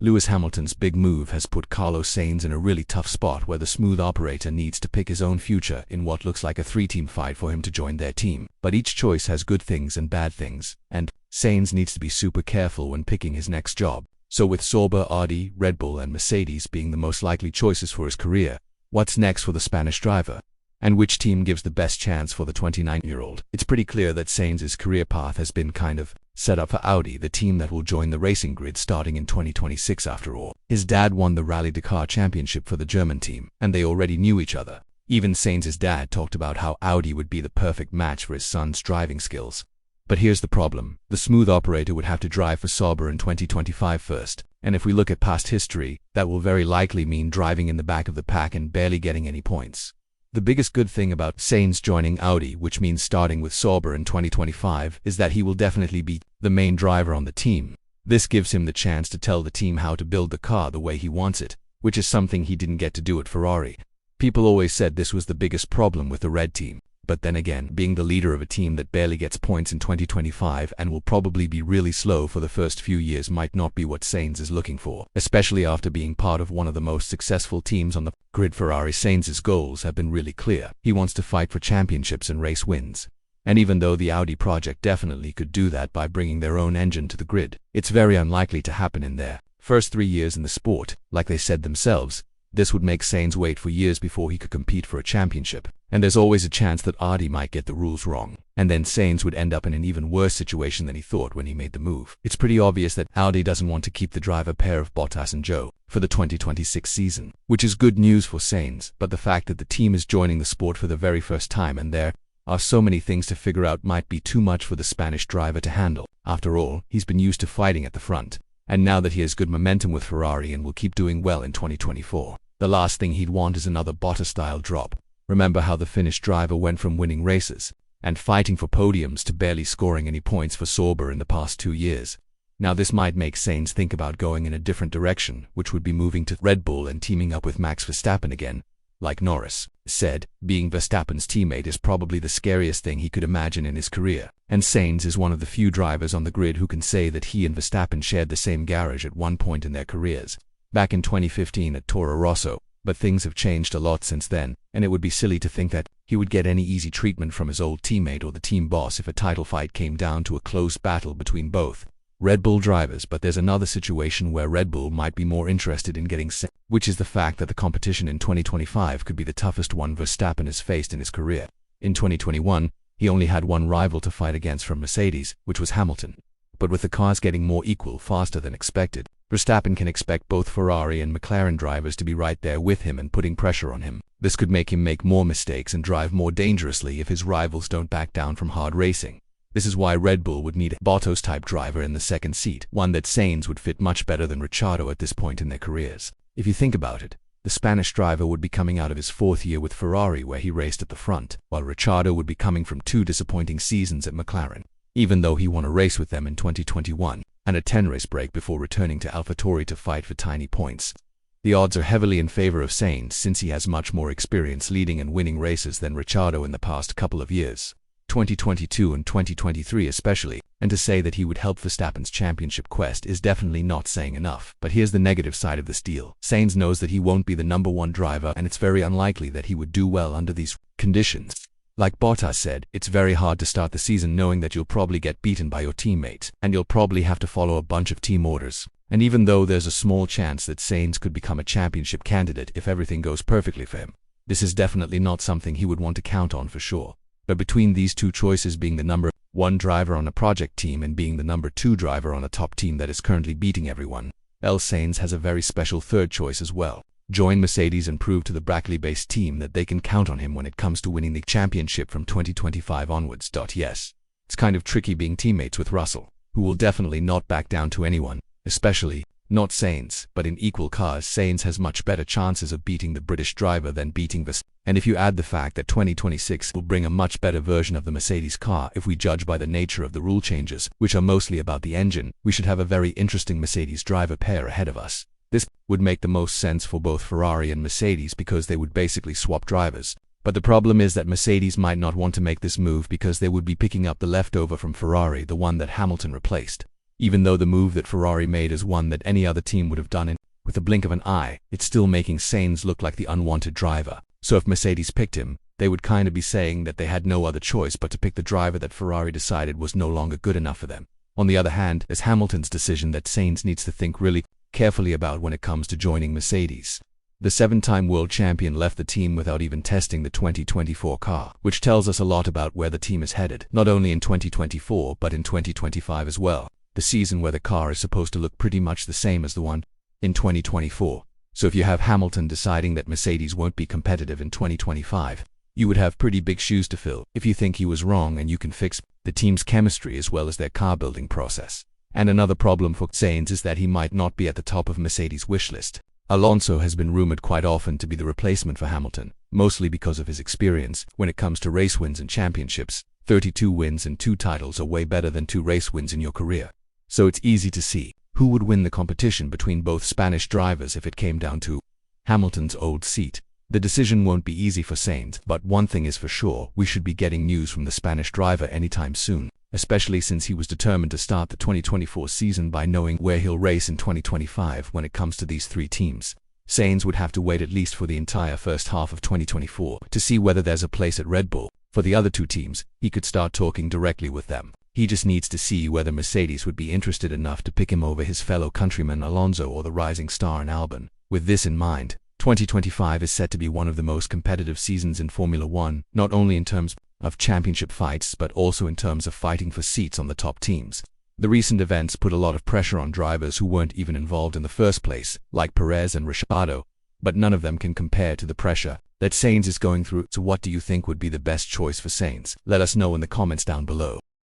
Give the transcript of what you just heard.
Lewis Hamilton's big move has put Carlos Sainz in a really tough spot where the smooth operator needs to pick his own future in what looks like a three-team fight for him to join their team. But each choice has good things and bad things, and Sainz needs to be super careful when picking his next job. So with Sauber, Audi, Red Bull and Mercedes being the most likely choices for his career, what's next for the Spanish driver? And which team gives the best chance for the 29-year-old? It's pretty clear that Sainz's career path has been kind of set up for Audi, the team that will join the racing grid starting in 2026 after all. His dad won the Rally Dakar championship for the German team, and they already knew each other. Even Sainz's dad talked about how Audi would be the perfect match for his son's driving skills. But here's the problem. The smooth operator would have to drive for Sauber in 2025 first. And if we look at past history, that will very likely mean driving in the back of the pack and barely getting any points. The biggest good thing about Sainz joining Audi, which means starting with Sauber in 2025, is that he will definitely be the main driver on the team. This gives him the chance to tell the team how to build the car the way he wants it, which is something he didn't get to do at Ferrari. People always said this was the biggest problem with the Red team. But then again, being the leader of a team that barely gets points in 2025 and will probably be really slow for the first few years might not be what Sainz is looking for, especially after being part of one of the most successful teams on the grid. Ferrari. Sainz's goals have been really clear. He wants to fight for championships and race wins. And even though the Audi project definitely could do that by bringing their own engine to the grid, it's very unlikely to happen in their first 3 years in the sport. Like they said themselves, this would make Sainz wait for years before he could compete for a championship. And there's always a chance that Audi might get the rules wrong, and then Sainz would end up in an even worse situation than he thought when he made the move. It's pretty obvious that Audi doesn't want to keep the driver pair of Bottas and Zhou for the 2026 season, which is good news for Sainz, but the fact that the team is joining the sport for the very first time and there are so many things to figure out might be too much for the Spanish driver to handle. After all, he's been used to fighting at the front, and now that he has good momentum with Ferrari and will keep doing well in 2024, the last thing he'd want is another Bottas-style drop. Remember how the Finnish driver went from winning races and fighting for podiums to barely scoring any points for Sauber in the past 2 years. Now this might make Sainz think about going in a different direction, which would be moving to Red Bull and teaming up with Max Verstappen again. Like Norris said, being Verstappen's teammate is probably the scariest thing he could imagine in his career. And Sainz is one of the few drivers on the grid who can say that he and Verstappen shared the same garage at one point in their careers, back in 2015 at Toro Rosso. But things have changed a lot since then, and it would be silly to think that he would get any easy treatment from his old teammate or the team boss if a title fight came down to a close battle between both Red Bull drivers. But there's another situation where Red Bull might be more interested in getting Sainz, which is the fact that the competition in 2025 could be the toughest one Verstappen has faced in his career. In 2021, he only had one rival to fight against from Mercedes, which was Hamilton. But with the cars getting more equal faster than expected, Verstappen can expect both Ferrari and McLaren drivers to be right there with him and putting pressure on him. This could make him make more mistakes and drive more dangerously if his rivals don't back down from hard racing. This is why Red Bull would need a Bottas-type driver in the second seat, one that Sainz would fit much better than Ricciardo at this point in their careers. If you think about it, the Spanish driver would be coming out of his 4th year with Ferrari where he raced at the front, while Ricciardo would be coming from 2 disappointing seasons at McLaren, even though he won a race with them in 2021. And a 10-race break before returning to AlphaTauri to fight for tiny points. The odds are heavily in favor of Sainz since he has much more experience leading and winning races than Ricciardo in the past couple of years, 2022 and 2023 especially, and to say that he would help Verstappen's championship quest is definitely not saying enough. But here's the negative side of this deal. Sainz knows that he won't be the #1 driver and it's very unlikely that he would do well under these conditions. Like Bottas said, it's very hard to start the season knowing that you'll probably get beaten by your teammates, and you'll probably have to follow a bunch of team orders. And even though there's a small chance that Sainz could become a championship candidate if everything goes perfectly for him, this is definitely not something he would want to count on for sure. But between these two choices, being the #1 driver on a project team and being the #2 driver on a top team that is currently beating everyone, Sainz has a very special third choice as well. Join Mercedes and prove to the Brackley-based team that they can count on him when it comes to winning the championship from 2025 onwards. Yes, it's kind of tricky being teammates with Russell, who will definitely not back down to anyone, especially not Sainz. But in equal cars, Sainz has much better chances of beating the British driver than beating Verstappen. And if you add the fact that 2026 will bring a much better version of the Mercedes car if we judge by the nature of the rule changes, which are mostly about the engine, we should have a very interesting Mercedes driver pair ahead of us. This would make the most sense for both Ferrari and Mercedes because they would basically swap drivers. But the problem is that Mercedes might not want to make this move because they would be picking up the leftover from Ferrari, the one that Hamilton replaced. Even though the move that Ferrari made is one that any other team would have done with a blink of an eye, it's still making Sainz look like the unwanted driver. So if Mercedes picked him, they would kind of be saying that they had no other choice but to pick the driver that Ferrari decided was no longer good enough for them. On the other hand, there's Hamilton's decision that Sainz needs to think really carefully about when it comes to joining Mercedes. The 7-time world champion left the team without even testing the 2024 car, which tells us a lot about where the team is headed, not only in 2024 but in 2025 as well, the season where the car is supposed to look pretty much the same as the one in 2024. So if you have Hamilton deciding that Mercedes won't be competitive in 2025, you would have pretty big shoes to fill if you think he was wrong and you can fix the team's chemistry as well as their car building process. And another problem for Sainz is that he might not be at the top of Mercedes' wish list. Alonso has been rumored quite often to be the replacement for Hamilton, mostly because of his experience when it comes to race wins and championships. 32 wins and 2 titles are way better than 2 race wins in your career. So it's easy to see who would win the competition between both Spanish drivers if it came down to Hamilton's old seat. The decision won't be easy for Sainz, but one thing is for sure, we should be getting news from the Spanish driver anytime soon, especially since he was determined to start the 2024 season by knowing where he'll race in 2025 when it comes to these 3 teams. Sainz would have to wait at least for the entire first half of 2024 to see whether there's a place at Red Bull. For the other 2 teams, he could start talking directly with them. He just needs to see whether Mercedes would be interested enough to pick him over his fellow countryman Alonso or the rising star in Albon. With this in mind, 2025 is set to be one of the most competitive seasons in Formula One, not only in terms of championship fights but also in terms of fighting for seats on the top teams. The recent events put a lot of pressure on drivers who weren't even involved in the first place, like Perez and Ricciardo, but none of them can compare to the pressure that Sainz is going through. So what do you think would be the best choice for Sainz? Let us know in the comments down below.